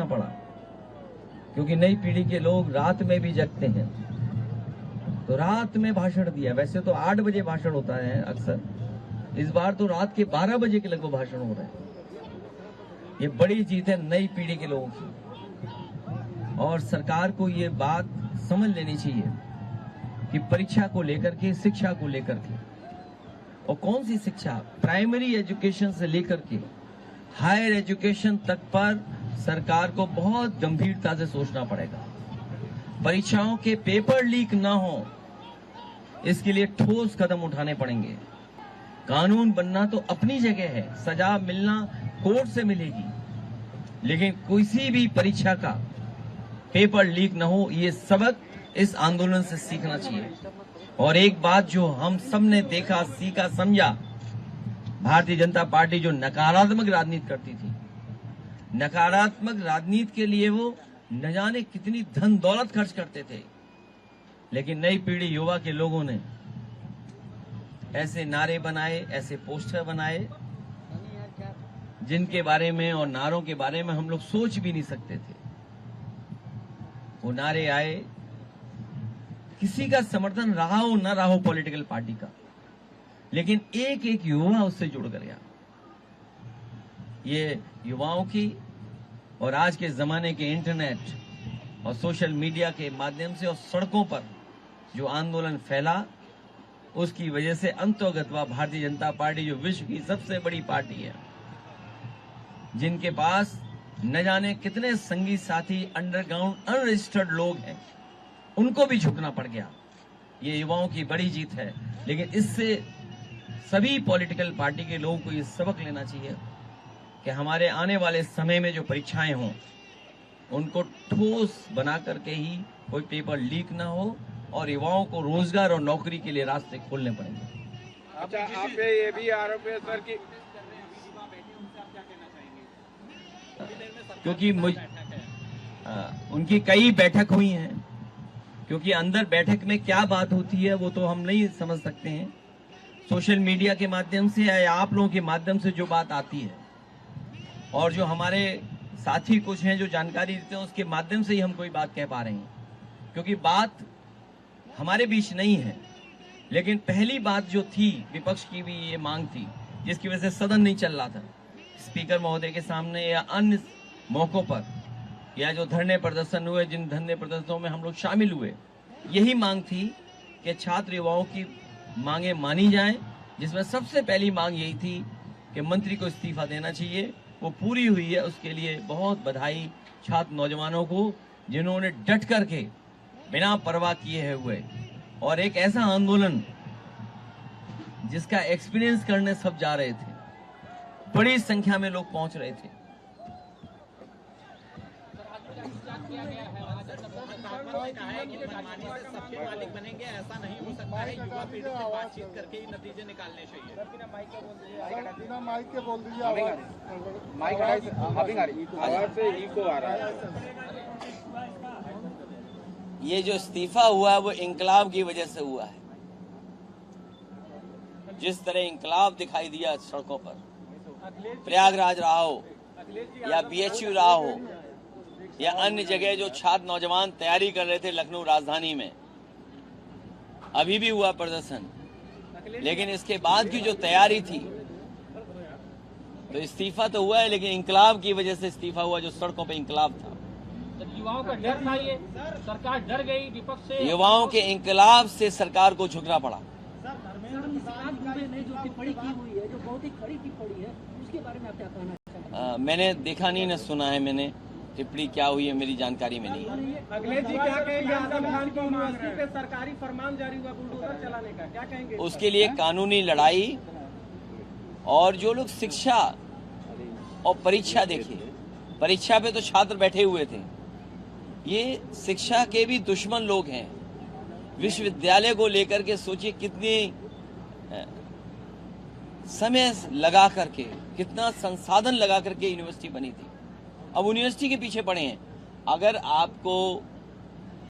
पड़ा, क्योंकि नई पीढ़ी के लोग रात में भी जगते हैं, तो रात में भाषण दिया। वैसे तो 8 बजे भाषण होता है अक्सर, इस बार तो रात के 12 बजे के लगभग भाषण हो रहे हैं। ये बड़ी जीत है नई पीढ़ी के लोगों की, और सरकार को ये बात समझ लेनी चाहिए कि परीक्षा को लेकर के, शिक्षा को लेकर के, और कौन सी शिक्षा, प्राइमरी एजुकेशन से लेकर के हायर एजुकेशन तक पर सरकार को बहुत गंभीरता से सोचना पड़ेगा। परीक्षाओं के पेपर लीक ना हो, इसके लिए ठोस कदम उठाने पड़ेंगे। कानून बनना तो अपनी जगह है, सजा मिलना कोर्ट से मिलेगी, लेकिन किसी भी परीक्षा का पेपर लीक ना हो, ये सबक इस आंदोलन से सीखना चाहिए। और एक बात जो हम सब ने देखा, सीखा, समझा, भारतीय जनता पार्टी जो नकारात्मक राजनीति करती थी, नकारात्मक राजनीति के लिए वो न जाने कितनी धन दौलत खर्च करते थे, लेकिन नई पीढ़ी युवा के लोगों ने ऐसे नारे बनाए, ऐसे पोस्टर बनाए जिनके बारे में और नारों के बारे में हम लोग सोच भी नहीं सकते थे। वो नारे आए, किसी का समर्थन रहा हो ना रहा हो पॉलिटिकल पार्टी का, लेकिन एक एक युवा उससे जुड़ कर गया। ये युवाओं की और आज के जमाने के इंटरनेट और सोशल मीडिया के माध्यम से और सड़कों पर जो आंदोलन फैला, उसकी वजह से अंतोगत्वा भारतीय जनता पार्टी जो विश्व की सबसे बड़ी पार्टी है, जिनके पास न जाने कितने संगी साथी अंडरग्राउंड अनरजिस्टर्ड लोग हैं, उनको भी झुकना पड़ गया। ये युवाओं की बड़ी जीत है, लेकिन इससे सभी पॉलिटिकल पार्टी के लोगों को ये सबक लेना चाहिए कि हमारे आने वाले समय में जो परीक्षाएं हों, उनको ठोस बना करके ही कोई पेपर लीक ना हो, और युवाओं को रोजगार और नौकरी के लिए रास्ते खोलने पड़ेंगे। अच्छा, आप पे ये भी आरोप है सर कि क्योंकि उनकी कई बैठक हुई हैं, क्योंकि अंदर बैठक में क्या बात होती है वो तो हम नहीं समझ सकते हैं। सोशल मीडिया के माध्यम से या आप लोगों के माध्यम से जो बात आती है, और जो हमारे साथी कुछ हैं जो जानकारी देते हैं, उसके माध्यम से ही हम कोई बात कह पा रहे हैं, क्योंकि बात हमारे बीच नहीं है। लेकिन पहली बात जो थी, विपक्ष की भी ये मांग थी, जिसकी वजह से सदन नहीं चल रहा था, स्पीकर महोदय के सामने या अन्य मौकों पर, या जो धरने प्रदर्शन हुए, जिन धरने प्रदर्शनों में हम लोग शामिल हुए, यही मांग थी कि छात्र युवाओं की मांगे मानी जाएं, जिसमें सबसे पहली मांग यही थी कि मंत्री को इस्तीफा देना चाहिए। वो पूरी हुई है, उसके लिए बहुत बधाई छात्र नौजवानों को, जिन्होंने डट करके बिना परवाह किए हुए, और एक ऐसा आंदोलन जिसका एक्सपीरियंस करने सब जा रहे थे, बड़ी संख्या में लोग पहुंच रहे थे। सबके मालिक बनेंगे, ऐसा नहीं हो सकता है। युवा पीढ़ी से बातचीत करके ही नतीजे निकालने चाहिए। ये जो इस्तीफा हुआ है वो इंकलाब की वजह से हुआ है। जिस तरह इंकलाब दिखाई दिया सड़कों पर, प्रयागराज रहा हो या BHU रहा हो या अन्य जगह जो छात्र नौजवान तैयारी कर रहे थे लखनऊ राजधानी में, अभी भी हुआ प्रदर्शन, लेकिन इसके बाद की जो तैयारी थी, तो इस्तीफा तो हुआ है, लेकिन इंकलाब की वजह से इस्तीफा हुआ, जो सड़कों पे इंकलाब था। युवाओं का डर था, ये सरकार डर गई विपक्ष से। युवाओं के इंकलाब से सरकार को झुकना पड़ा। जो टिप्पणी की हुई है, जो बहुत ही खड़ी टिप्पणी है, उसके बारे में आप क्या कहना चाहते हैं? मैंने देखा नहीं, न सुना है मैंने, टिप्पणी क्या हुई है मेरी जानकारी में नहीं है। अखिलेश जी क्या कहेंगे? आजम खान की यूनिवर्सिटी पे सरकारी फरमान जारी हुआ बुलडोजर चलाने का, क्या कहेंगे? उसके लिए कानूनी लड़ाई, और जो लोग शिक्षा और परीक्षा, देखिए परीक्षा पे तो छात्र बैठे हुए थे, ये शिक्षा के भी दुश्मन लोग हैं। विश्वविद्यालय को लेकर के सोचिए कितनी समय लगा करके, कितना संसाधन लगा करके यूनिवर्सिटी बनी थी। अब यूनिवर्सिटी के पीछे पड़े हैं। अगर आपको